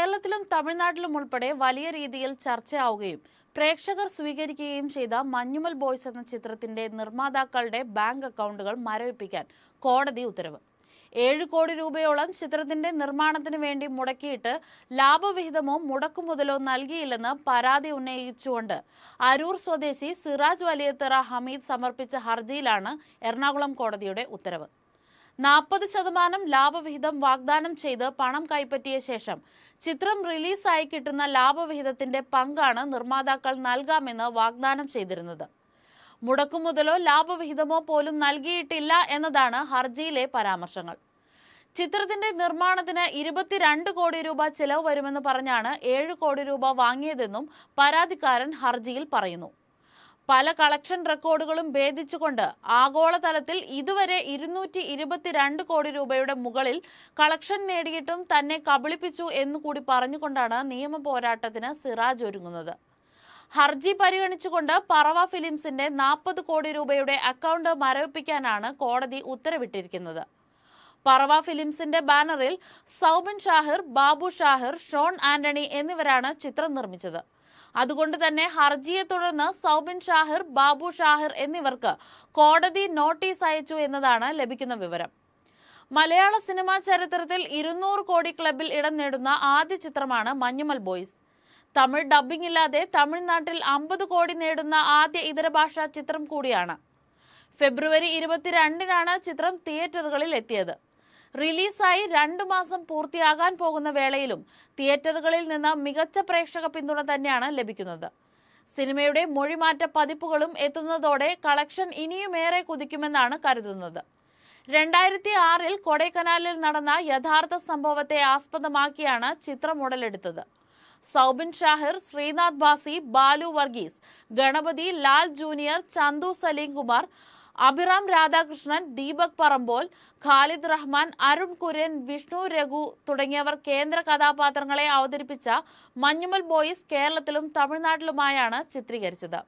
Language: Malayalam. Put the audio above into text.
കേരളത്തിലും തമിഴ്നാട്ടിലും ഉൾപ്പെടെ വലിയ രീതിയിൽ ചർച്ചയാവുകയും പ്രേക്ഷകർ സ്വീകരിക്കുകയും ചെയ്ത മഞ്ഞുമൽ ബോയ്സ് എന്ന ചിത്രത്തിന്റെ നിർമ്മാതാക്കളുടെ ബാങ്ക് അക്കൗണ്ടുകൾ മരവിപ്പിക്കാൻ കോടതി ഉത്തരവ്. 7 കോടി രൂപയോളം ചിത്രത്തിന്റെ നിർമ്മാണത്തിന് വേണ്ടി മുടക്കിയിട്ട് ലാഭവിഹിതമോ മുടക്കുമുതലോ നൽകിയില്ലെന്ന് പരാതി ഉന്നയിച്ചുകൊണ്ട് അരൂർ സ്വദേശി സിറാജ് വലിയത്തറ ഹമീദ് സമർപ്പിച്ച ഹർജിയിലാണ് എറണാകുളം കോടതിയുടെ ഉത്തരവ്. 40% ലാഭവിഹിതം വാഗ്ദാനം ചെയ്ത് പണം കൈപ്പറ്റിയ ശേഷം ചിത്രം റിലീസായി കിട്ടുന്ന ലാഭവിഹിതത്തിന്റെ പങ്കാണ് നിർമ്മാതാക്കൾ നൽകാമെന്ന് വാഗ്ദാനം ചെയ്തിരുന്നത്. മുടക്കുമുതലോ ലാഭവിഹിതമോ പോലും നൽകിയിട്ടില്ല എന്നതാണ് ഹർജിയിലെ പരാമർശങ്ങൾ. ചിത്രത്തിന്റെ നിർമ്മാണത്തിന് 22 കോടി രൂപ ചെലവ് വരുമെന്ന് പറഞ്ഞാണ് 7 കോടി രൂപ വാങ്ങിയതെന്നും പരാതിക്കാരൻ ഹർജിയിൽ പറയുന്നു. പല കളക്ഷൻ റെക്കോർഡുകളും ഭേദിച്ചുകൊണ്ട് ആഗോളതലത്തിൽ ഇതുവരെ 222 കോടി രൂപയുടെ മുകളിൽ കളക്ഷൻ നേടിയിട്ടും തന്നെ കബളിപ്പിച്ചു എന്നുകൂടി പറഞ്ഞുകൊണ്ടാണ് നിയമ പോരാട്ടത്തിന് സിറാജ് ഒരുങ്ങുന്നത്. ഹർജി പരിഗണിച്ചുകൊണ്ട് പറവ ഫിലിംസിന്റെ 40 കോടി രൂപയുടെ അക്കൗണ്ട് മരവിപ്പിക്കാനാണ് കോടതി ഉത്തരവിട്ടിരിക്കുന്നത്. പറവ ഫിലിംസിന്റെ ബാനറിൽ സൗബിൻ ഷാഹിർ, ബാബു ഷാഹിർ, ഷോൺ ആന്റണി എന്നിവരാണ് ചിത്രം നിർമ്മിച്ചത്. അതുകൊണ്ട് തന്നെ ഹർജിയെ തുടർന്ന് സൗബിൻ ഷാഹിർ, ബാബു ഷാഹിർ എന്നിവർക്ക് കോടതി നോട്ടീസ് അയച്ചു എന്നതാണ് ലഭിക്കുന്ന വിവരം. മലയാള സിനിമാ ചരിത്രത്തിൽ 200 കോടി ക്ലബിൽ ഇടം നേടുന്ന ആദ്യ ചിത്രമാണ് മഞ്ഞുമൽ ബോയ്സ്. തമിഴ് ഡബ്ബിംഗ് ഇല്ലാതെ തമിഴ്നാട്ടിൽ 50 കോടി നേടുന്ന ആദ്യ ഇതരഭാഷാ ചിത്രം കൂടിയാണ്. ഫെബ്രുവരി 22-നാണ് ചിത്രം തിയേറ്ററുകളിൽ എത്തിയത്. റിലീസായി 2 മാസം പൂർത്തിയാകാൻ പോകുന്ന വേളയിലും തിയേറ്ററുകളിൽ നിന്ന് മികച്ച പ്രേക്ഷക പിന്തുണ തന്നെയാണ് ലഭിക്കുന്നത്. സിനിമയുടെ മൊഴിമാറ്റ പതിപ്പുകളും എത്തുന്നതോടെ കളക്ഷൻ ഇനിയുമേറെ കുതിക്കുമെന്നാണ് കരുതുന്നത്. 2006-ൽ കൊടൈക്കനാലിൽ നടന്ന യഥാർത്ഥ സംഭവത്തെ ആസ്പദമാക്കിയാണ് ചിത്രം ഉടലെടുത്തത്. സൗബിൻ ഷാഹിർ, ശ്രീനാഥ് ബാസി, ബാലു വർഗീസ്, ഗണപതി, ലാൽ ജൂനിയർ, ചന്തു സലീം കുമാർ, അഭിറാം രാധാകൃഷ്ണൻ, ദീപക് പറമ്പോൾ, ഖാലിദ് റഹ്മാൻ, അരുൺ കുര്യൻ, വിഷ്ണു രഘു തുടങ്ങിയവർ കേന്ദ്ര കഥാപാത്രങ്ങളെ അവതരിപ്പിച്ച മഞ്ഞുമൽ ബോയ്സ് കേരളത്തിലും തമിഴ്നാട്ടിലുമായാണ് ചിത്രീകരിച്ചത്.